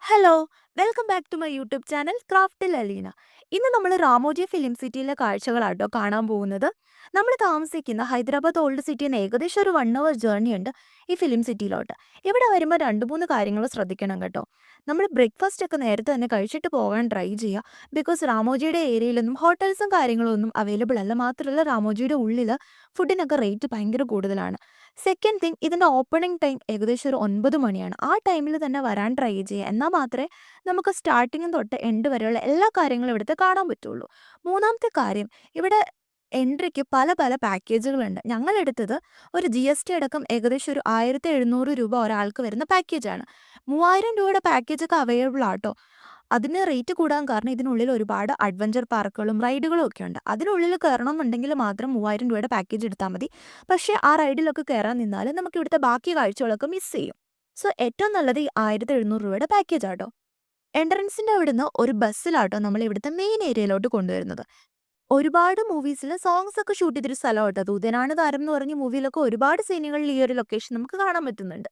Hello! Welcome back to my YouTube channel ക്രാഫ്റ്റിൽ അലീന. ഇന്ന് നമ്മൾ രാമോജി ഫിലിം സിറ്റിയിലെ കാഴ്ചകളാട്ടോ കാണാൻ പോകുന്നത്. നമ്മൾ താമസിക്കുന്ന ഹൈദരാബാദ് ഓൾഡ് സിറ്റിയിൽ നിന്ന് ഏകദേശം ഒരു 1 അവർ ജേർണി ഉണ്ട് ഈ ഫിലിം സിറ്റിയിലോട്ട്. ഇവിടെ വരുമ്പോൾ 2-3 കാര്യങ്ങൾ ശ്രദ്ധിക്കണം കേട്ടോ. നമ്മൾ ബ്രേക്ക്ഫാസ്റ്റ് ഒക്കെ നേരത്തെ തന്നെ കഴിച്ചിട്ട് പോകാൻ ട്രൈ ചെയ്യുക. ബിക്കോസ് രാമോജിയുടെ ഏരിയയിലൊന്നും ഹോട്ടൽസും കാര്യങ്ങളും ഒന്നും അവൈലബിൾ അല്ല. മാത്രമല്ല രാമോജിയുടെ ഉള്ളിൽ ഫുഡിനൊക്കെ റേറ്റ് ഭയങ്കര കൂടുതലാണ്. സെക്കൻഡ് തിങ്, ഇതിൻ്റെ ഓപ്പണിംഗ് ടൈം ഏകദേശം ഒരു 9 മണിയാണ്. ആ ടൈമിൽ തന്നെ വരാൻ ട്രൈ ചെയ്യുക. എന്നാൽ മാത്രമേ നമുക്ക് സ്റ്റാർട്ടിങ് തൊട്ട് എൻഡ് വരെയുള്ള എല്ലാ കാര്യങ്ങളും ഇവിടുത്തെ കാണാൻ പറ്റുള്ളൂ. മൂന്നാമത്തെ കാര്യം, ഇവിടെ എൻട്രിക്ക് പല പല പാക്കേജുകളുണ്ട്. ഞങ്ങളെടുത്തത് ഒരു GST അടക്കം ഏകദേശം ഒരു 1700 രൂപ ഒരാൾക്ക് വരുന്ന പാക്കേജാണ്. 3000 രൂപയുടെ പാക്കേജൊക്കെ അവൈലബിൾ ആട്ടോ. അതിന് റേറ്റ് കൂടാൻ കാരണം ഇതിനുള്ളിൽ ഒരുപാട് അഡ്വഞ്ചർ പാർക്കുകളും റൈഡുകളും ഒക്കെ ഉണ്ട്. അതിനുള്ളിൽ കയറണമെന്നുണ്ടെങ്കിൽ മാത്രം 3000 രൂപയുടെ പാക്കേജ് എടുത്താൽ മതി. പക്ഷേ ആ റൈഡിലൊക്കെ കയറാൻ നിന്നാൽ നമുക്ക് ഇവിടുത്തെ ബാക്കി കാഴ്ചകളൊക്കെ മിസ് ചെയ്യും. സോ ഏറ്റവും നല്ലത് ഈ 1700 രൂപയുടെ പാക്കേജ് ആട്ടോ. എൻട്രൻസിൻ്റെ അവിടുന്ന് ഒരു ബസ്സിലാട്ടോ നമ്മൾ ഇവിടുത്തെ മെയിൻ ഏരിയയിലോട്ട് കൊണ്ടുവരുന്നത്. ഒരുപാട് മൂവീസിൽ സോങ്സ് ഒക്കെ ഷൂട്ട് ചെയ്തൊരു സ്ഥലമാട്ടോ. ദൂതനാണ് താരം എന്ന് പറഞ്ഞ മൂവിയിലൊക്കെ ഒരുപാട് സീനുകളിൽ ഈ ഒരു ലൊക്കേഷൻ നമുക്ക് കാണാൻ പറ്റുന്നുണ്ട്.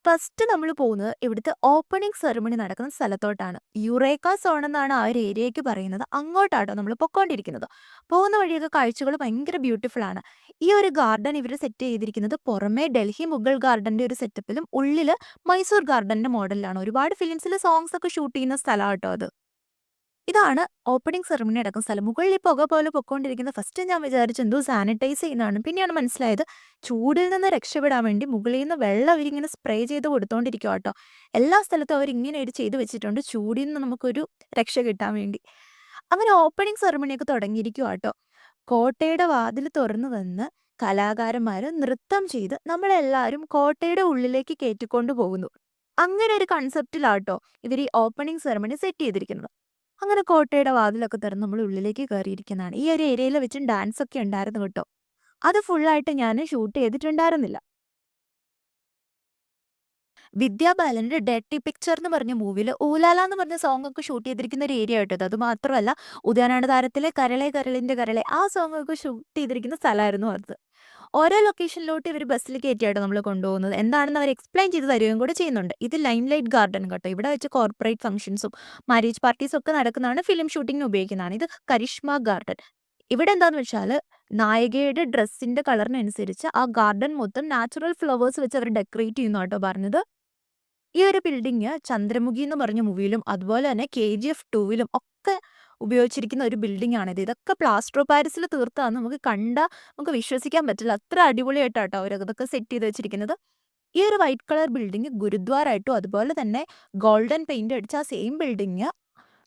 ഫസ്റ്റ് നമ്മൾ പോകുന്നത് ഇവിടുത്തെ ഓപ്പണിംഗ് സെറമണി നടക്കുന്ന സ്ഥലത്തോട്ടാണ്. യുറേക്ക സോൺ എന്നാണ് ആ ഒരു ഏരിയയ്ക്ക് പറയുന്നത്. അങ്ങോട്ടാട്ടോ നമ്മൾ പൊക്കോണ്ടിരിക്കുന്നത്. പോകുന്ന വഴിയൊക്കെ കാഴ്ചകൾ ഭയങ്കര ബ്യൂട്ടിഫുൾ ആണ്. ഈ ഒരു ഗാർഡൻ ഇവർ സെറ്റ് ചെയ്തിരിക്കുന്നത് പുറമേ ഡൽഹി മുഗൾ ഗാർഡന്റെ ഒരു സെറ്റപ്പിലും ഉള്ളിൽ മൈസൂർ ഗാർഡന്റെ മോഡലിലാണ്. ഒരുപാട് ഫിലിംസിൽ സോങ്സ് ഒക്കെ ഷൂട്ട് ചെയ്യുന്ന സ്ഥലമാട്ടോ അത്. ഇതാണ് ഓപ്പണിംഗ് സെറമണി നടക്കുന്ന സ്ഥലം. മുകളിൽ ഈ പുക പോലെ പൊക്കോണ്ടിരിക്കുന്ന ഫസ്റ്റ് ഞാൻ വിചാരിച്ചു എന്തോ സാനിറ്റൈസ് ചെയ്യുന്നതാണ്. പിന്നെയാണ് മനസ്സിലായത് ചൂടിൽ നിന്ന് രക്ഷപ്പെടാൻ വേണ്ടി മുകളിൽ നിന്ന് വെള്ളം അവരിങ്ങനെ സ്പ്രേ ചെയ്ത് കൊടുത്തോണ്ടിരിക്കുക കേട്ടോ. എല്ലാ സ്ഥലത്തും അവരിങ്ങനെ ഒരു ചെയ്ത് വെച്ചിട്ടുണ്ട് ചൂടിൽ നിന്ന് നമുക്കൊരു രക്ഷ കിട്ടാൻ വേണ്ടി. അങ്ങനെ ഓപ്പണിംഗ് സെറമണിയൊക്കെ തുടങ്ങിയിരിക്കുക കേട്ടോ. കോട്ടയുടെ വാതിൽ തുറന്നു വന്ന് കലാകാരന്മാർ നൃത്തം ചെയ്ത് നമ്മളെല്ലാവരും കോട്ടയുടെ ഉള്ളിലേക്ക് കയറ്റിക്കൊണ്ട് പോകുന്നു. അങ്ങനെ ഒരു കൺസെപ്റ്റിലാട്ടോ ഇവർ ഈ ഓപ്പണിംഗ് സെറമണി സെറ്റ് ചെയ്തിരിക്കുന്നത്. അങ്ങനെ കോട്ടയുടെ വാതിലൊക്കെ തുറന്ന് നമ്മൾ ഉള്ളിലേക്ക് കയറിയിരിക്കുന്നതാണ്. ഈ ഒരു ഏരിയയിൽ വെച്ച് ഡാൻസ് ഒക്കെ ഉണ്ടായിരുന്നു കേട്ടോ. അത് ഫുള്ളായിട്ട് ഞാൻ ഷൂട്ട് ചെയ്തിട്ടുണ്ടായിരുന്നില്ല. വിദ്യാ ബാലന്റെ ഡെർട്ടി പിക്ചർ എന്ന് പറഞ്ഞ മൂവിയിൽ ഊലാല എന്ന് പറഞ്ഞ സോങ് ഒക്കെ ഷൂട്ട് ചെയ്തിരിക്കുന്ന ഒരു ഏരിയ കേട്ടത്. അത് മാത്രമല്ല ഉദ്യാനാണ് താരത്തിലെ കരളെ കരളിന്റെ കരളെ ആ സോങ് ഒക്കെ ഷൂട്ട് ചെയ്തിരിക്കുന്ന സ്ഥലമായിരുന്നു അത്. ഓരോ ലൊക്കേഷനിലോട്ട് ഇവർ ബസ്സിൽ കയറ്റിയാട്ടോ നമ്മൾ കൊണ്ടുപോകുന്നത്. എന്താണെന്ന് അവർ എക്സ്പ്ലെയിൻ ചെയ്ത് തരികയും കൂടെ ചെയ്യുന്നുണ്ട്. ഇത് ലൈം ലൈറ്റ് ഗാർഡൻ കേട്ടോ. ഇവിടെ വെച്ച് കോർപ്പറേറ്റ് ഫംഗ്ഷൻസും മാരേജ് പാർട്ടീസും ഒക്കെ നടക്കുന്നതാണ്. ഫിലിം ഷൂട്ടിങ്ങിന് ഉപയോഗിക്കുന്നതാണ്. ഇത് കരിഷ്മ ഗാർഡൻ. ഇവിടെ എന്താന്ന് വെച്ചാൽ നായികയുടെ ഡ്രസ്സിന്റെ കളറിനനുസരിച്ച് ആ ഗാർഡൻ മൊത്തം നാച്ചുറൽ ഫ്ലവേഴ്സ് വെച്ച് അവർ ഡെക്കറേറ്റ് ചെയ്യുന്നു കേട്ടോ പറഞ്ഞത്. ഈ ഒരു ബിൽഡിങ് ചന്ദ്രമുഖി എന്ന് പറഞ്ഞ മൂവിയിലും അതുപോലെ തന്നെ KGF 2 ഒക്കെ ഉപയോഗിച്ചിരിക്കുന്ന ഒരു ബിൽഡിംഗ് ആണിത്. ഇതൊക്കെ പ്ലാസ്റ്റർ ഓഫ് പാരീസിൽ തീർത്താന്ന് നമുക്ക് വിശ്വസിക്കാൻ പറ്റില്ല. അത്ര അടിപൊളിയായിട്ടാട്ടോ അവരതൊക്കെ സെറ്റ് ചെയ്ത് വെച്ചിരിക്കുന്നത്. ഈ ഒരു വൈറ്റ് കളർ ബിൽഡിംഗ് ഗുരുദ്വാരായിട്ടും അതുപോലെ തന്നെ ഗോൾഡൻ പെയിന്റ് അടിച്ച ആ same building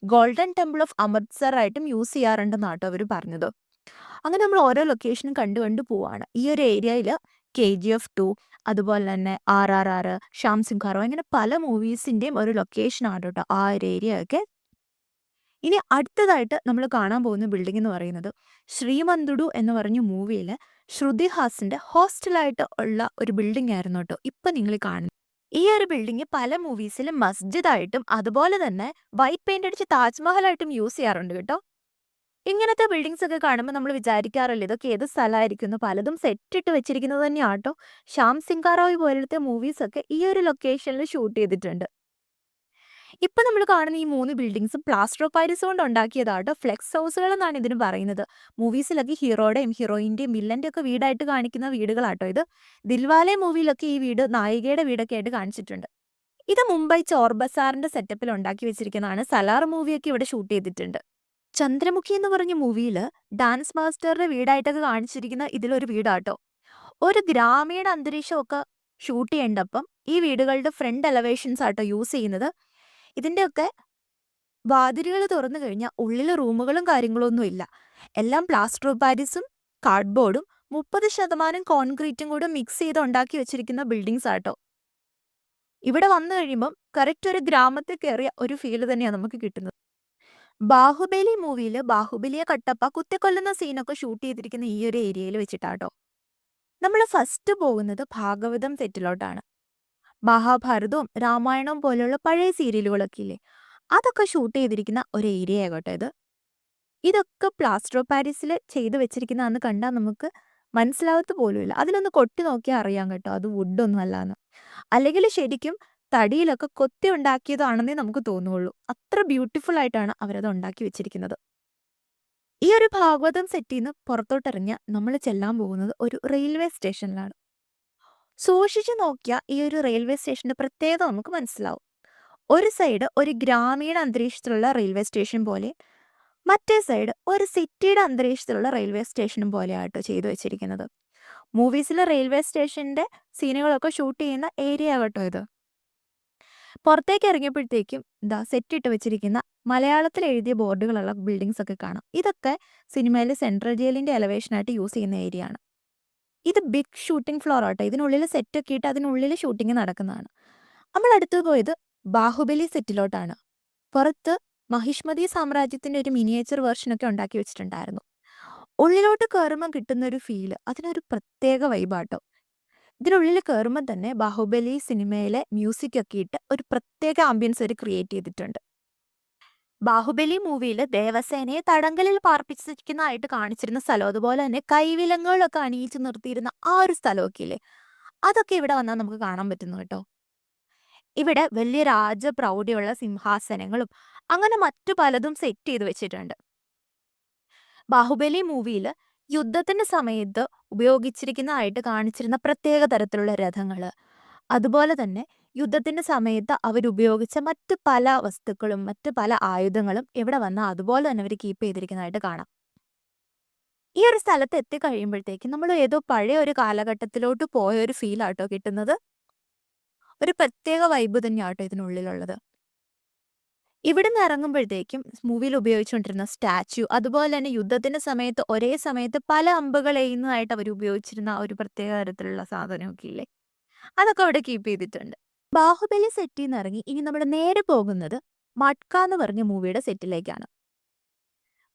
golden temple of Amritsar ആയിട്ടും യൂസ് ചെയ്യാറുണ്ടെന്നാട്ടോ അവർ പറഞ്ഞത്. അങ്ങനെ നമ്മൾ ഓരോ ലൊക്കേഷനും കണ്ടു പോവാണ്. ഈ ഒരു ഏരിയയിൽ KGF 2 അതുപോലെ തന്നെ RRR, ശ്യാം സിംഗ് റാവു അങ്ങനെ പല മൂവീസിൻ്റെയും ഒരു ലൊക്കേഷനാണ് കേട്ടോ ആ ഒരു ഏരിയ ഒക്കെ. ഇനി അടുത്തതായിട്ട് നമ്മൾ കാണാൻ പോകുന്ന ബിൽഡിംഗ് എന്ന് പറയുന്നത് ശ്രീമന്തുടു എന്ന് പറഞ്ഞ മൂവിയിൽ ശ്രുതി ഹാസിന്റെ ഹോസ്റ്റലായിട്ട് ഉള്ള ഒരു ബിൽഡിംഗ് ആയിരുന്നു കേട്ടോ ഇപ്പൊ നിങ്ങൾ കാണുന്നത്. ഈ ഒരു ബിൽഡിംഗ് പല മൂവീസിലും മസ്ജിദായിട്ടും അതുപോലെ തന്നെ വൈറ്റ് പെയിന്റ് അടിച്ച് താജ്മഹലായിട്ടും യൂസ് ചെയ്യാറുണ്ട് കേട്ടോ. ഇങ്ങനത്തെ ബിൽഡിങ്സ് ഒക്കെ കാണുമ്പോൾ നമ്മൾ വിചാരിക്കാറില്ല ഇതൊക്കെ ഏത് സ്ഥലമായിരിക്കുന്നു. പലതും സെറ്റ് ഇട്ട് വെച്ചിരിക്കുന്നത് തന്നെയാട്ടോ. ശ്യാം സിംഗ് റാവു പോലത്തെ മൂവീസ് ഒക്കെ ഈ ഒരു ലൊക്കേഷനിൽ ഷൂട്ട് ചെയ്തിട്ടുണ്ട്. ഇപ്പൊ നമ്മൾ കാണുന്ന ഈ 3 ബിൽഡിങ്സും പ്ലാസ്റ്റർ ഓഫ് പാരീസ് കൊണ്ട് ഉണ്ടാക്കിയതാട്ടോ. ഫ്ലെക്സ് ഹൗസുകൾ എന്നാണ് ഇതിന് പറയുന്നത്. മൂവീസിലൊക്കെ ഹീറോയുടെയും ഹീറോയിന്റെയും വില്ലന്റെ ഒക്കെ വീടായിട്ട് കാണിക്കുന്ന വീടുകളാട്ടോ ഇത്. ദിൽവാലെ മൂവിയിലൊക്കെ ഈ വീട് നായികയുടെ വീടൊക്കെ ആയിട്ട് കാണിച്ചിട്ടുണ്ട്. ഇത് മുംബൈ ചോർ ബസാറിന്റെ സെറ്റപ്പിൽ ഉണ്ടാക്കി വെച്ചിരിക്കുന്നതാണ്. സലാർ മൂവിയൊക്കെ ഇവിടെ ഷൂട്ട് ചെയ്തിട്ടുണ്ട്. ചന്ദ്രമുഖി എന്ന് പറഞ്ഞ മൂവിയിൽ ഡാൻസ് മാസ്റ്ററുടെ വീടായിട്ടൊക്കെ കാണിച്ചിരിക്കുന്ന ഇതിലൊരു വീടാട്ടോ. ഒരു ഗ്രാമീണ അന്തരീക്ഷമൊക്കെ ഷൂട്ട് ചെയ്യേണ്ടപ്പം ഈ വീടുകളുടെ ഫ്രണ്ട് എലവേഷൻസ് ആട്ടോ യൂസ് ചെയ്യുന്നത്. ഇതിൻ്റെയൊക്കെ വാതിലുകൾ തുറന്നു കഴിഞ്ഞാൽ ഉള്ളിൽ റൂമുകളും കാര്യങ്ങളും ഒന്നും ഇല്ല. എല്ലാം പ്ലാസ്റ്റർ ഓഫ് പാരീസും കാർഡ്ബോർഡും 30% കോൺക്രീറ്റും കൂടെ മിക്സ് ചെയ്ത് ഉണ്ടാക്കി വെച്ചിരിക്കുന്ന ബിൽഡിങ്സ് ആട്ടോ. ഇവിടെ വന്നു കഴിയുമ്പം കറക്റ്റ് ഒരു ഗ്രാമത്തിൽ കയറിയ ഒരു ഫീൽ തന്നെയാണ് നമുക്ക് കിട്ടുന്നത്. ബാഹുബലി മൂവിയിൽ ബാഹുബലിയെ കട്ടപ്പ കുത്തിക്കൊല്ലുന്ന സീനൊക്കെ ഷൂട്ട് ചെയ്തിരിക്കുന്ന ഈ ഒരു ഏരിയയിൽ വെച്ചിട്ടാട്ടോ. നമ്മൾ ഫസ്റ്റ് പോകുന്നത് ഭാഗവതം സെറ്റിലോട്ടാണ്. മഹാഭാരതവും രാമായണവും പോലെയുള്ള പഴയ സീരിയലുകളൊക്കെ ഇല്ലേ, അതൊക്കെ ഷൂട്ട് ചെയ്തിരിക്കുന്ന ഒരു ഏരിയ ആകട്ടെ ഇത്. ഇതൊക്കെ പ്ലാസ്റ്റർ ഓഫ് പാരീസിൽ ചെയ്ത് വെച്ചിരിക്കുന്നതെന്ന് കണ്ടാൽ നമുക്ക് മനസ്സിലാവത്ത് പോലുമില്ല. അതിലൊന്ന് കൊട്ടി നോക്കിയാൽ അറിയാം കേട്ടോ അത് വുഡൊന്നും അല്ലാന്ന്. അല്ലെങ്കിൽ ശരിക്കും തടിയിലൊക്കെ കൊത്തി ഉണ്ടാക്കിയതാണെന്നേ നമുക്ക് തോന്നുള്ളൂ. അത്ര ബ്യൂട്ടിഫുൾ ആയിട്ടാണ് അവരത് ഉണ്ടാക്കി വെച്ചിരിക്കുന്നത്. ഈ ഒരു ഭാഗവതം സെറ്റിന്ന് പുറത്തോട്ടിറങ്ങിയ നമ്മൾ ചെല്ലാൻ പോകുന്നത് ഒരു റെയിൽവേ സ്റ്റേഷനിലാണ്. സൂക്ഷിച്ചു നോക്കിയാൽ ഈ ഒരു റെയിൽവേ സ്റ്റേഷന്റെ പ്രത്യേകത നമുക്ക് മനസ്സിലാവും. ഒരു സൈഡ് ഒരു ഗ്രാമീണ അന്തരീക്ഷത്തിലുള്ള റെയിൽവേ സ്റ്റേഷൻ പോലെ, മറ്റേ സൈഡ് ഒരു സിറ്റിയുടെ അന്തരീക്ഷത്തിലുള്ള റെയിൽവേ സ്റ്റേഷനും പോലെയാട്ടോ ചെയ്തു വെച്ചിരിക്കുന്നത്. മൂവീസിലെ റെയിൽവേ സ്റ്റേഷന്റെ സീനുകളൊക്കെ ഷൂട്ട് ചെയ്യുന്ന ഏരിയ ആകട്ടോ ഇത്. പുറത്തേക്ക് ഇറങ്ങിയപ്പോഴത്തേക്കും സെറ്റ് ഇട്ട് വെച്ചിരിക്കുന്ന മലയാളത്തിൽ എഴുതിയ ബോർഡുകളുള്ള ബിൽഡിങ്സ് ഒക്കെ കാണാം. ഇതൊക്കെ സിനിമയിൽ സെൻട്രൽ ജയിലിന്റെ എലവേഷനായിട്ട് യൂസ് ചെയ്യുന്ന ഏരിയ ആണ്. ഇത് ബിഗ് ഷൂട്ടിംഗ് ഫ്ലോർ ആട്ടോ. ഇതിനുള്ളിൽ സെറ്റ് ഒക്കെ ഇട്ട് അതിനുള്ളിൽ ഷൂട്ടിംഗ് നടക്കുന്നതാണ്. നമ്മൾ അടുത്ത് പോയത് ബാഹുബലി സെറ്റിലോട്ടാണ്. പുറത്ത് മഹിഷ്മതി സാമ്രാജ്യത്തിന്റെ ഒരു മിനിയേച്ചർ വേർഷനൊക്കെ ഉണ്ടാക്കി വെച്ചിട്ടുണ്ടായിരുന്നു. ഉള്ളിലോട്ട് കയറുമ്പോൾ കിട്ടുന്ന ഒരു ഫീല് അതിനൊരു പ്രത്യേക വൈബാട്ടോ. ഇതിനുള്ളിൽ കയറുമ്പോൾ തന്നെ ബാഹുബലി സിനിമയിലെ മ്യൂസിക് ഒക്കെ ഇട്ട് ഒരു പ്രത്യേക ആംബിയൻസ് അവർ ക്രിയേറ്റ് ചെയ്തിട്ടുണ്ട്. ബാഹുബലി മൂവിയിൽ ദേവസേനയെ തടങ്കലിൽ പാർപ്പിച്ചിരിക്കുന്നതായിട്ട് കാണിച്ചിരുന്ന സ്ഥലം, അതുപോലെ തന്നെ കൈവിലങ്ങുകളൊക്കെ അണിയിച്ചു നിർത്തിയിരുന്ന ആ ഒരു സ്ഥലമൊക്കെ ഇല്ലേ, അതൊക്കെ ഇവിടെ വന്നാൽ നമുക്ക് കാണാൻ പറ്റുന്നു കേട്ടോ. ഇവിടെ വലിയ രാജപ്രൗഢിയുള്ള സിംഹാസനങ്ങളും അങ്ങനെ മറ്റു പലതും സെറ്റ് ചെയ്ത് വെച്ചിട്ടുണ്ട്. ബാഹുബലി മൂവിയിൽ യുദ്ധത്തിന്റെ സമയത്ത് ഉപയോഗിച്ചിരിക്കുന്നതായിട്ട് കാണിച്ചിരുന്ന പ്രത്യേക തരത്തിലുള്ള രഥങ്ങള്, അതുപോലെ തന്നെ യുദ്ധത്തിന്റെ സമയത്ത് അവരുപയോഗിച്ച മറ്റു പല വസ്തുക്കളും മറ്റു പല ആയുധങ്ങളും ഇവിടെ വന്നാൽ അതുപോലെ തന്നെ അവർ കീപ്പ് ചെയ്തിരിക്കുന്നതായിട്ട് കാണാം. ഈ ഒരു സ്ഥലത്ത് എത്തിക്കഴിയുമ്പോഴത്തേക്കും നമ്മൾ ഏതോ പഴയ ഒരു കാലഘട്ടത്തിലോട്ട് പോയ ഒരു ഫീൽ ആട്ടോ കിട്ടുന്നത്. ഒരു പ്രത്യേക വൈബ് തന്നെയാട്ടോ ഇതിനുള്ളിലുള്ളത്. ഇവിടുന്ന് ഇറങ്ങുമ്പോഴത്തേക്കും മൂവിയിൽ ഉപയോഗിച്ചുകൊണ്ടിരുന്ന സ്റ്റാച്യു, അതുപോലെ തന്നെ യുദ്ധത്തിന്റെ സമയത്ത് ഒരേ സമയത്ത് പല അമ്പുകൾ എയ്യുന്നതായിട്ട് അവർ ഉപയോഗിച്ചിരുന്ന ഒരു പ്രത്യേക തരത്തിലുള്ള സാധനമൊക്കെ ഇല്ലേ, അതൊക്കെ അവിടെ കീപ്പ് ചെയ്തിട്ടുണ്ട്. ബാഹുബലി സെറ്റിൽ നിന്ന് ഇറങ്ങി ഇനി നമ്മൾ നേരെ പോകുന്നത് മട്ക എന്ന് പറഞ്ഞ മൂവിയുടെ സെറ്റിലേക്കാണ്.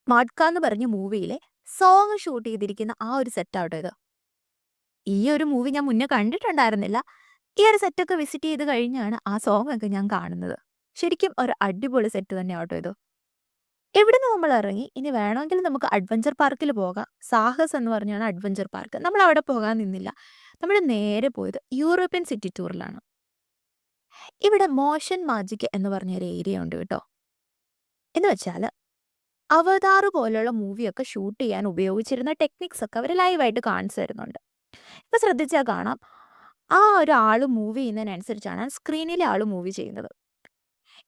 മട്ക എന്ന് പറഞ്ഞ മൂവിയിലെ സോങ് ഷൂട്ട് ചെയ്തിരിക്കുന്ന ആ ഒരു സെറ്റാട്ടോ ഇത്. ഈ ഒരു മൂവി ഞാൻ മുന്നേ കണ്ടിട്ടുണ്ടായിരുന്നില്ല. ഈ ഒരു സെറ്റൊക്കെ വിസിറ്റ് ചെയ്ത് കഴിഞ്ഞാണ് ആ സോങ് ഒക്കെ ഞാൻ കാണുന്നത്. ശരിക്കും ഒരു അടിപൊളി സെറ്റ് തന്നെയാട്ടോ ഇത്. ഇവിടുന്ന് നമ്മൾ ഇറങ്ങി ഇനി വേണമെങ്കിൽ നമുക്ക് അഡ്വഞ്ചർ പാർക്കിൽ പോകാം. സാഹസ് എന്ന് പറഞ്ഞാണ് അഡ്വഞ്ചർ പാർക്ക്. നമ്മൾ അവിടെ പോകാൻ നിന്നില്ല. നമ്മൾ നേരെ പോയത് യൂറോപ്യൻ സിറ്റി ടൂറിലാണ്. ഇവിടെ മോഷൻ മാജിക് എന്ന് പറഞ്ഞൊരു ഏരിയ ഉണ്ട് കേട്ടോ. എന്ന് വെച്ചാൽ അവതാർ പോലുള്ള മൂവിയൊക്കെ ഷൂട്ട് ചെയ്യാൻ ഉപയോഗിച്ചിരുന്ന ടെക്നിക്സ് ഒക്കെ അവർ ലൈവായിട്ട് കാണിച്ചു തരുന്നുണ്ട്. ഇപ്പൊ ശ്രദ്ധിച്ചാൽ കാണാം, ആ ഒരു ആള് മൂവ് ചെയ്യുന്നതിനനുസരിച്ചാണ് സ്ക്രീനിലെ ആള് മൂവ് ചെയ്യുന്നത്.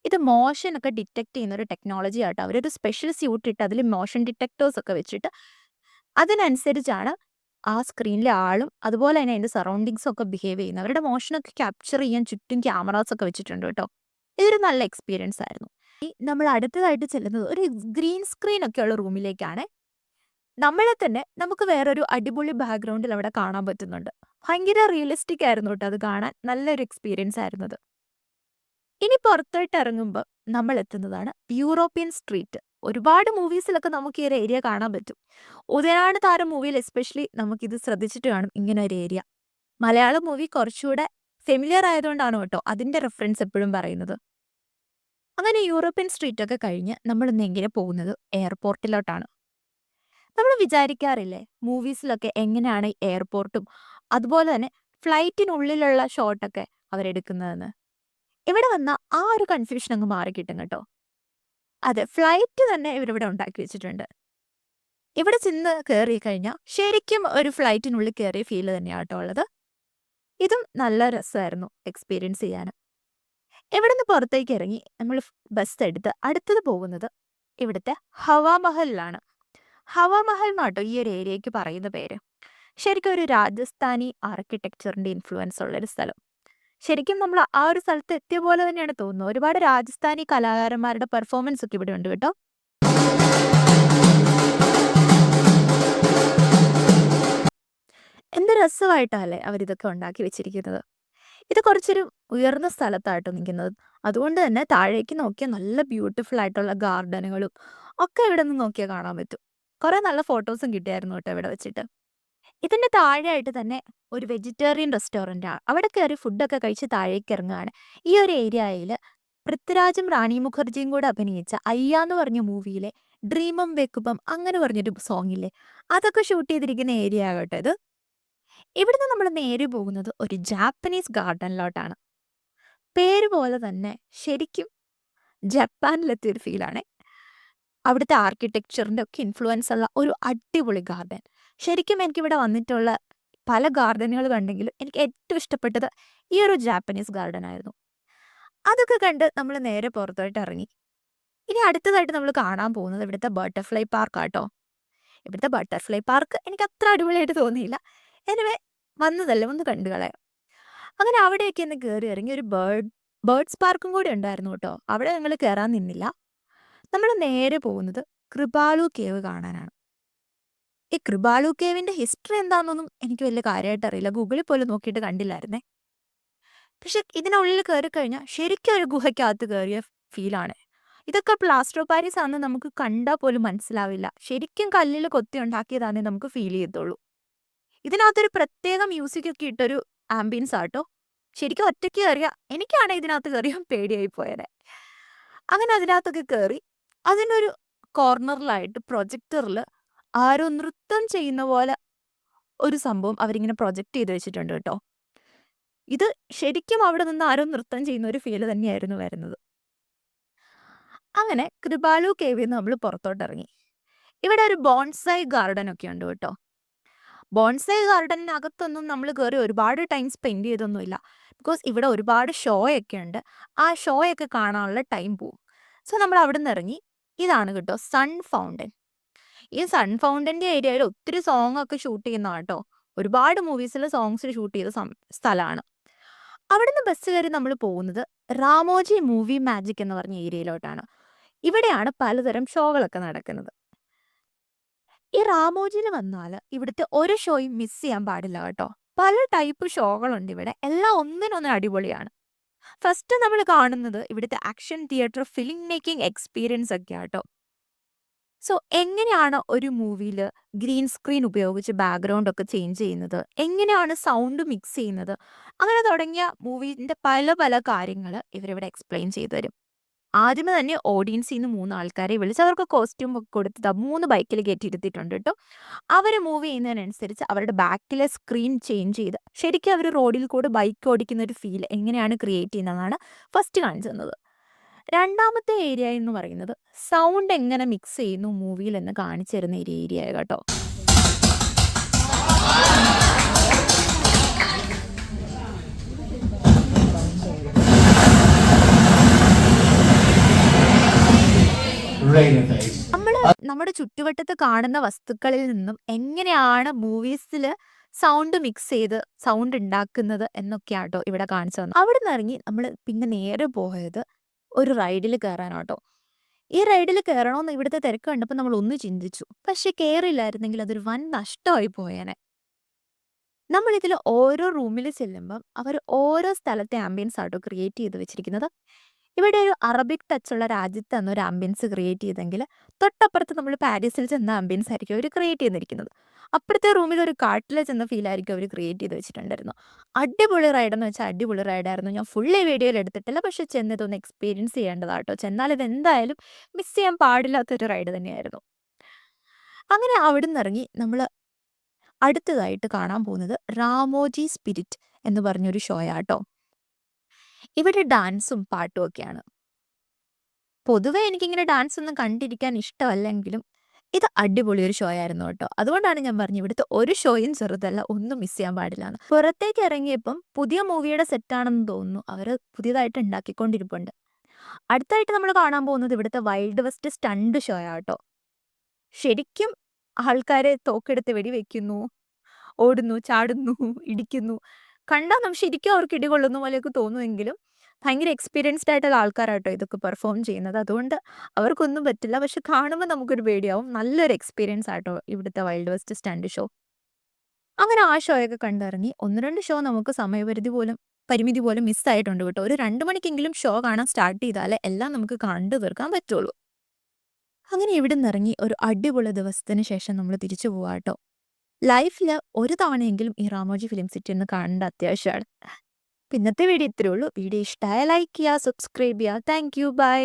ഇത് മോഷൻ ഒക്കെ ഡിറ്റക്ട് ചെയ്യുന്ന ഒരു ടെക്നോളജി ആട്ടോ. അവരൊരു സ്പെഷ്യൽ സ്യൂട്ട് ഇട്ട് അതിൽ മോഷൻ ഡിറ്റക്ടേഴ്സ് ഒക്കെ വെച്ചിട്ട് അതിനനുസരിച്ചാണ് ആ സ്ക്രീനിലെ ആളും അതുപോലെ തന്നെ അതിന്റെ സറൗണ്ടിങ്സും ഒക്കെ ബിഹേവ് ചെയ്യുന്നത്. അവരുടെ മോഷനൊക്കെ ക്യാപ്ചർ ചെയ്യാൻ ചുറ്റും ക്യാമറാസ് ഒക്കെ വെച്ചിട്ടുണ്ട് കേട്ടോ. ഇതൊരു നല്ല എക്സ്പീരിയൻസ് ആയിരുന്നു. നമ്മൾ അടുത്തതായിട്ട് ചെല്ലുന്നത് ഒരു ഗ്രീൻ സ്ക്രീൻ ഒക്കെ ഉള്ള റൂമിലേക്കാണ്. നമ്മളെ തന്നെ നമുക്ക് വേറൊരു അടിപൊളി ബാക്ക്ഗ്രൗണ്ടിൽ അവിടെ കാണാൻ പറ്റുന്നുണ്ട്. ഭയങ്കര റിയലിസ്റ്റിക് ആയിരുന്നു കേട്ടോ. അത് കാണാൻ നല്ലൊരു എക്സ്പീരിയൻസ് ആയിരുന്നത്. ഇനി പുറത്തോട്ട് ഇറങ്ങുമ്പോൾ നമ്മൾ എത്തുന്നതാണ് യൂറോപ്യൻ സ്ട്രീറ്റ്. ഒരുപാട് മൂവീസിലൊക്കെ നമുക്ക് ഈ ഒരു ഏരിയ കാണാൻ പറ്റും. ഉദയനാട് താരം മൂവിയിൽ എസ്പെഷ്യലി നമുക്കിത് ശ്രദ്ധിച്ചിട്ട് കാണും ഇങ്ങനെ ഒരു ഏരിയ. മലയാളം മൂവി കുറച്ചുകൂടെ ഫെമിലിയർ ആയതുകൊണ്ടാണ് കേട്ടോ അതിന്റെ റെഫറൻസ് എപ്പോഴും പറയുന്നത്. അങ്ങനെ യൂറോപ്യൻ സ്ട്രീറ്റ് ഒക്കെ കഴിഞ്ഞ് നമ്മൾ ഇന്ന് എങ്ങനെ പോകുന്നത് എയർപോർട്ടിലോട്ടാണ്. നമ്മൾ വിചാരിക്കാറില്ലേ മൂവീസിലൊക്കെ എങ്ങനെയാണ് എയർപോർട്ടും അതുപോലെ തന്നെ ഫ്ലൈറ്റിനുള്ളിലുള്ള ഷോട്ടൊക്കെ അവരെടുക്കുന്നതെന്ന്. ഇവിടെ വന്ന ആ ഒരു കൺഫ്യൂഷൻ അങ്ങ് മാറി കിട്ടും കേട്ടോ. അതെ, ഫ്ലൈറ്റ് തന്നെ ഇവരിവിടെ ഉണ്ടാക്കി വെച്ചിട്ടുണ്ട്. ഇവിടെ ചെന്ന് കയറി കഴിഞ്ഞാൽ ശരിക്കും ഒരു ഫ്ലൈറ്റിനുള്ളിൽ കയറിയ ഫീല് തന്നെയാണ് കേട്ടോ ഉള്ളത്. ഇതും നല്ല രസമായിരുന്നു എക്സ്പീരിയൻസ് ചെയ്യാൻ. ഇവിടെ നിന്ന് പുറത്തേക്ക് ഇറങ്ങി നമ്മൾ ബസ് എടുത്ത് അടുത്തത് പോകുന്നത് ഇവിടുത്തെ ഹവാമഹലിലാണ്. ഹവാമഹൽ എന്നാട്ടോ ഈ ഒരു ഏരിയക്ക് പറയുന്ന പേര്. ശരിക്കും ഒരു രാജസ്ഥാനി ആർക്കിടെക്ചറിന്റെ ഇൻഫ്ലുവൻസ് ഉള്ളൊരു സ്ഥലം. ശരിക്കും നമ്മൾ ആ ഒരു സ്ഥലത്ത് എത്തിയ പോലെ തന്നെയാണ് തോന്നുന്നത്. ഒരുപാട് രാജസ്ഥാനി കലാകാരന്മാരുടെ പെർഫോമൻസ് ഒക്കെ ഇവിടെ ഉണ്ട് കേട്ടോ. എന്ത് രസമായിട്ടല്ലേ അവരിതൊക്കെ ഉണ്ടാക്കി വെച്ചിരിക്കുന്നത്. ഇത് കുറച്ചൊരു ഉയർന്ന സ്ഥലത്താട്ടോ നിൽക്കുന്നത്. അതുകൊണ്ട് തന്നെ താഴേക്ക് നോക്കിയാൽ നല്ല ബ്യൂട്ടിഫുൾ ആയിട്ടുള്ള ഗാർഡനുകളും ഒക്കെ ഇവിടെ നിന്ന് നോക്കിയാൽ കാണാൻ പറ്റും. കുറെ നല്ല ഫോട്ടോസും കിട്ടിയായിരുന്നു കേട്ടോ ഇവിടെ വെച്ചിട്ട്. ഇതിന്റെ താഴെയായിട്ട് തന്നെ ഒരു വെജിറ്റേറിയൻ റെസ്റ്റോറൻ്റ് ആണ്. അവിടെ കയറി ഫുഡൊക്കെ കഴിച്ച് താഴേക്ക് ഇറങ്ങുകയാണ്. ഈ ഒരു ഏരിയയിൽ പൃഥ്വിരാജും റാണി മുഖർജിയും കൂടെ അഭിനയിച്ച അയ്യ എന്ന് പറഞ്ഞ മൂവിയിലെ ഡ്രീമം വെക്കുമ്പം അങ്ങനെ പറഞ്ഞൊരു സോങ് ഇല്ലേ, അതൊക്കെ ഷൂട്ട് ചെയ്തിരിക്കുന്ന ഏരിയ ആകട്ടെ ഇത്. ഇവിടുന്ന് നമ്മൾ നേരെ പോകുന്നത് ഒരു ജാപ്പനീസ് ഗാർഡനിലോട്ടാണ്. പേര് പോലെ തന്നെ ശരിക്കും ജപ്പാനിലെത്തിയൊരു ഫീലാണ്. അവിടുത്തെ ആർക്കിടെക്ചറിന്റെ ഒക്കെ ഇൻഫ്ലുവൻസ് ഉള്ള ഒരു അടിപൊളി ഗാർഡൻ. ശരിക്കും എനിക്കിവിടെ വന്നിട്ടുള്ള പല ഗാർഡനുകൾ കണ്ടെങ്കിലും എനിക്ക് ഏറ്റവും ഇഷ്ടപ്പെട്ടത് ഈ ഒരു ജാപ്പനീസ് ഗാർഡൻ ആയിരുന്നു. അതൊക്കെ കണ്ട് നമ്മൾ നേരെ പുറത്തോട്ട് ഇറങ്ങി. ഇനി അടുത്തതായിട്ട് നമ്മൾ കാണാൻ പോകുന്നത് ഇവിടുത്തെ ബട്ടർഫ്ലൈ പാർക്കാട്ടോ. ഇവിടുത്തെ ബട്ടർഫ്ലൈ പാർക്ക് എനിക്ക് അത്ര അടിപൊളിയായിട്ട് തോന്നിയില്ല. എനിവേ വന്നതല്ലേ ഒന്ന് കണ്ടു കളയാം. അങ്ങനെ അവിടെയൊക്കെ ഒന്ന് കയറി ഇറങ്ങി ഒരു ബേർഡ്സ് പാർക്കും കൂടി ഉണ്ടായിരുന്നു കേട്ടോ. അവിടെ ഞങ്ങൾ കയറാൻ നിന്നില്ല. നമ്മൾ നേരെ പോകുന്നത് കൃപാലു കേവ് കാണാനാണ്. ഈ കൃപാലു കേവിന്റെ ഹിസ്റ്ററി എന്താണെന്നൊന്നും എനിക്ക് വലിയ കാര്യമായിട്ട് അറിയില്ല. ഗൂഗിളിൽ പോലും നോക്കിയിട്ട് കണ്ടില്ലായിരുന്നേ. പക്ഷെ ഇതിനുള്ളിൽ കയറി കഴിഞ്ഞാൽ ശരിക്കും ഒരു ഗുഹയ്ക്കകത്ത് കയറിയ ഫീലാണ്. ഇതൊക്കെ പ്ലാസ്റ്റർ ഓഫ് പാരീസ് ആണെന്ന് നമുക്ക് കണ്ടാൽ പോലും മനസ്സിലാവില്ല. ശരിക്കും കല്ലിൽ കൊത്തി ഉണ്ടാക്കിയതാണേ നമുക്ക് ഫീൽ ചെയ്യത്തുള്ളൂ. ഇതിനകത്തൊരു പ്രത്യേക മ്യൂസിക് ഒക്കെ ഇട്ടൊരു ആംബിയൻസ് ആട്ടോ. ശരിക്കും ഒറ്റയ്ക്ക് കയറിയ എനിക്കാണ് ഇതിനകത്ത് കയറിയാൽ പേടിയായി പോയത്. അങ്ങനെ അതിനകത്തൊക്കെ കയറി അതിനൊരു കോർണറിലായിട്ട് പ്രൊജക്ടറിൽ ആരോ നൃത്തം ചെയ്യുന്ന പോലെ ഒരു സംഭവം അവരിങ്ങനെ പ്രൊജക്റ്റ് ചെയ്ത് വെച്ചിട്ടുണ്ട് കേട്ടോ. ഇത് ശരിക്കും അവിടെ നിന്ന് ആരോ നൃത്തം ചെയ്യുന്ന ഒരു ഫീല് തന്നെയായിരുന്നു വരുന്നത്. അങ്ങനെ കൃപാലു കേവിൽ നിന്ന് നമ്മൾ പുറത്തോട്ടിറങ്ങി. ഇവിടെ ഒരു ബോൺസായി ഗാർഡൻ ഒക്കെ ഉണ്ട് കേട്ടോ. ബോൺസായി ഗാർഡനകത്തൊന്നും നമ്മൾ കയറി ഒരുപാട് ടൈം സ്പെൻഡ് ചെയ്തൊന്നുമില്ല. ബിക്കോസ് ഇവിടെ ഒരുപാട് ഷോ ഒക്കെ ഉണ്ട്. ആ ഷോ ഒക്കെ കാണാനുള്ള ടൈം പോവും. സോ നമ്മൾ അവിടെ നിന്ന് ഇറങ്ങി. ഇതാണ് കേട്ടോ സൺ ഫൗണ്ടൻ. ഈ സൺ ഫൗണ്ടൻ്റെ ഏരിയയിൽ ഒത്തിരി സോങ് ഒക്കെ ഷൂട്ട് ചെയ്യുന്നതാണ് കേട്ടോ. ഒരുപാട് മൂവീസിൽ സോങ്സ് ഷൂട്ട് ചെയ്ത സ്ഥലമാണ്. അവിടുന്ന് ബസ് കയറി നമ്മൾ പോകുന്നത് റാമോജി മൂവി മാജിക് എന്ന് പറഞ്ഞ ഏരിയയിലോട്ടാണ്. ഇവിടെയാണ് പലതരം ഷോകളൊക്കെ നടക്കുന്നത്. ഈ റാമോജിയിൽ വന്നാൽ ഇവിടുത്തെ ഒരു ഷോയും മിസ് ചെയ്യാൻ പാടില്ല കേട്ടോ. പല ടൈപ്പ് ഷോകളുണ്ട് ഇവിടെ. എല്ലാം ഒന്നിനൊന്ന് അടിപൊളിയാണ്. ഫസ്റ്റ് നമ്മൾ കാണുന്നത് ഇവിടുത്തെ action theatre film making experience ഒക്കെ ആട്ടോ. സോ എങ്ങനെയാണ് ഒരു മൂവിയിൽ ഗ്രീൻ സ്ക്രീൻ ഉപയോഗിച്ച് ബാക്ക്ഗ്രൗണ്ട് ഒക്കെ ചേഞ്ച് ചെയ്യുന്നത്, എങ്ങനെയാണ് സൗണ്ട് മിക്സ് ചെയ്യുന്നത്, അങ്ങനെ തുടങ്ങിയ മൂവിൻ്റെ പല പല കാര്യങ്ങൾ ഇവരിവിടെ എക്സ്പ്ലെയിൻ ചെയ്തു തരും. ആദ്യമേ തന്നെ ഓഡിയൻസിൽ നിന്ന് 3 ആൾക്കാരെ വിളിച്ച് അവർക്ക് കോസ്റ്റ്യൂം ഒക്കെ കൊടുത്തിട്ട് 3 ബൈക്കിൽ കയറ്റിയിരുത്തിയിട്ടുണ്ട് കേട്ടോ. അവർ മൂവ് ചെയ്യുന്നതിനനുസരിച്ച് അവരുടെ ബാക്കിലെ സ്ക്രീൻ ചേഞ്ച് ചെയ്ത് ശരിക്കും അവർ റോഡിൽ കൂടെ ബൈക്ക് ഓടിക്കുന്ന ഒരു ഫീൽ എങ്ങനെയാണ് ക്രിയേറ്റ് ചെയ്യുന്നതാണ് ഫസ്റ്റ് കാണിച്ചു തന്നത്. രണ്ടാമത്തെ ഏരിയ എന്ന് പറയുന്നത് സൗണ്ട് എങ്ങനെ മിക്സ് ചെയ്യുന്നു മൂവിയിൽ എന്ന് കാണിച്ചു തരുന്ന ഒരു ഏരിയ കേട്ടോ. നമ്മൾ നമ്മുടെ ചുറ്റുവട്ടത്ത് കാണുന്ന വസ്തുക്കളിൽ നിന്നും എങ്ങനെയാണ് മൂവീസിൽ സൗണ്ട് മിക്സ് ചെയ്ത് സൗണ്ട് ഉണ്ടാക്കുന്നത് എന്നൊക്കെയാട്ടോ ഇവിടെ കാണിച്ചു തന്നത്. അവിടെ നിന്ന് ഇറങ്ങി നമ്മൾ പിന്നെ നേരെ പോയത് ഒരു റൈഡിൽ കയറാനാട്ടോ. ഈ റൈഡിൽ കയറണമെന്ന് ഇവിടുത്തെ തിരക്ക് കണ്ടപ്പോൾ നമ്മൾ ഒന്ന് ചിന്തിച്ചു. പക്ഷെ കയറില്ലായിരുന്നെങ്കിൽ അതൊരു വൻ നഷ്ടമായി പോയേനെ. നമ്മളിതിൽ ഓരോ റൂമിൽ ചെല്ലുമ്പം അവർ ഓരോ സ്ഥലത്തെ ആംബിയൻസ് ആട്ടോ ക്രിയേറ്റ് ചെയ്ത് വെച്ചിരിക്കുന്നത്. ഇവിടെ ഒരു അറബിക് ടച്ചുള്ള രാജ്യത്ത് എന്നൊരു ആംബിയൻസ് ക്രിയേറ്റ് ചെയ്തെങ്കിൽ തൊട്ടപ്പുറത്ത് നമ്മൾ പാരീസിൽ ചെന്ന ആംബിയൻസ് ആയിരിക്കും അവർ ക്രിയേറ്റ് ചെയ്തിരിക്കുന്നത്. അപ്പുറത്തെ റൂമിൽ ഒരു കാട്ടിൽ ചെന്ന ഫീലായിരിക്കും അവർ ക്രിയേറ്റ് ചെയ്ത് വെച്ചിട്ടുണ്ടായിരുന്നു. അടിപൊളി റൈഡെന്ന് വെച്ചാൽ അടിപൊളി റൈഡായിരുന്നു. ഞാൻ ഫുള്ള് വീഡിയോയിൽ എടുത്തിട്ടില്ല, പക്ഷെ ചെന്നതൊന്ന് എക്സ്പീരിയൻസ് ചെയ്യേണ്ടതാട്ടോ. ചെന്നാൽ ഇതെന്തായാലും മിസ് ചെയ്യാൻ പാടില്ലാത്തൊരു റൈഡ് തന്നെയായിരുന്നു. അങ്ങനെ അവിടെ നിന്ന് ഇറങ്ങി നമ്മൾ അടുത്തതായിട്ട് കാണാൻ പോകുന്നത് റാമോജി സ്പിരിറ്റ് എന്ന് പറഞ്ഞൊരു ഷോയാട്ടോ. ഇവിടെ ഡാൻസും പാട്ടും ഒക്കെയാണ്. പൊതുവെ എനിക്കിങ്ങനെ ഡാൻസ് ഒന്നും കണ്ടിരിക്കാൻ ഇഷ്ടമല്ലെങ്കിലും ഇത് അടിപൊളി ഒരു ഷോ ആയിരുന്നു കേട്ടോ. അതുകൊണ്ടാണ് ഞാൻ പറഞ്ഞു ഇവിടുത്തെ ഒരു ഷോയും ചെറുതല്ല, ഒന്നും മിസ് ചെയ്യാൻ പാടില്ലാന്ന്. പുറത്തേക്ക് ഇറങ്ങിയപ്പം പുതിയ മൂവിയുടെ സെറ്റാണെന്ന് തോന്നുന്നു. അവർ പുതിയതായിട്ട് ഉണ്ടാക്കിക്കൊണ്ടിരിപ്പുണ്ട്. അടുത്തായിട്ട് നമ്മൾ കാണാൻ പോകുന്നത് ഇവിടുത്തെ വൈൽഡ് വെസ്റ്റ് സ്റ്റണ്ട് ഷോ ആട്ടോ. ശരിക്കും ആൾക്കാരെ തോക്കെടുത്ത് വെടിവെക്കുന്നു, ഓടുന്നു, ചാടുന്നു, ഇടിക്കുന്നു. കണ്ടാൽ നമ്മൾ ശരിക്കും അവർക്ക് ഇടികൊള്ളുന്ന പോലെയൊക്കെ തോന്നുമെങ്കിലും ഭയങ്കര എക്സ്പീരിയൻസ്ഡ് ആയിട്ടുള്ള ആൾക്കാരാട്ടോ ഇതൊക്കെ പെർഫോം ചെയ്യുന്നത്. അതുകൊണ്ട് അവർക്കൊന്നും പറ്റില്ല. പക്ഷെ കാണുമ്പോൾ നമുക്കൊരു പേടിയാവും. നല്ലൊരു എക്സ്പീരിയൻസ് ആട്ടോ ഇവിടുത്തെ വൈൽഡ് വെസ്റ്റ് സ്റ്റണ്ട് ഷോ. അങ്ങനെ ആ ഷോയൊക്കെ കണ്ടിറങ്ങി. 1-2 ഷോ നമുക്ക് പരിമിതി പോലും മിസ്സായിട്ടുണ്ട് കേട്ടോ. ഒരു 2 മണിക്കെങ്കിലും ഷോ കാണാൻ സ്റ്റാർട്ട് ചെയ്താലേ എല്ലാം നമുക്ക് കണ്ടു തീർക്കാൻ പറ്റുള്ളൂ. അങ്ങനെ ഇവിടെ നിന്നിറങ്ങി ഒരു അടിപൊളി ദിവസത്തിന് ശേഷം നമ്മൾ തിരിച്ചു പോവാട്ടോ. ലൈഫിൽ ഒരു തവണയെങ്കിലും ഈ റാമോജി ഫിലിം സിറ്റി ഒന്ന് കാണേണ്ട അത്യാവശ്യമാണ്. ഇന്നത്തെ വീഡിയോ ഇത്രയേ ഉള്ളൂ. വീഡിയോ ഇഷ്ടമായ ലൈക്ക് ചെയ്യുക, സബ്സ്ക്രൈബ് ചെയ്യുക. Thank you, by.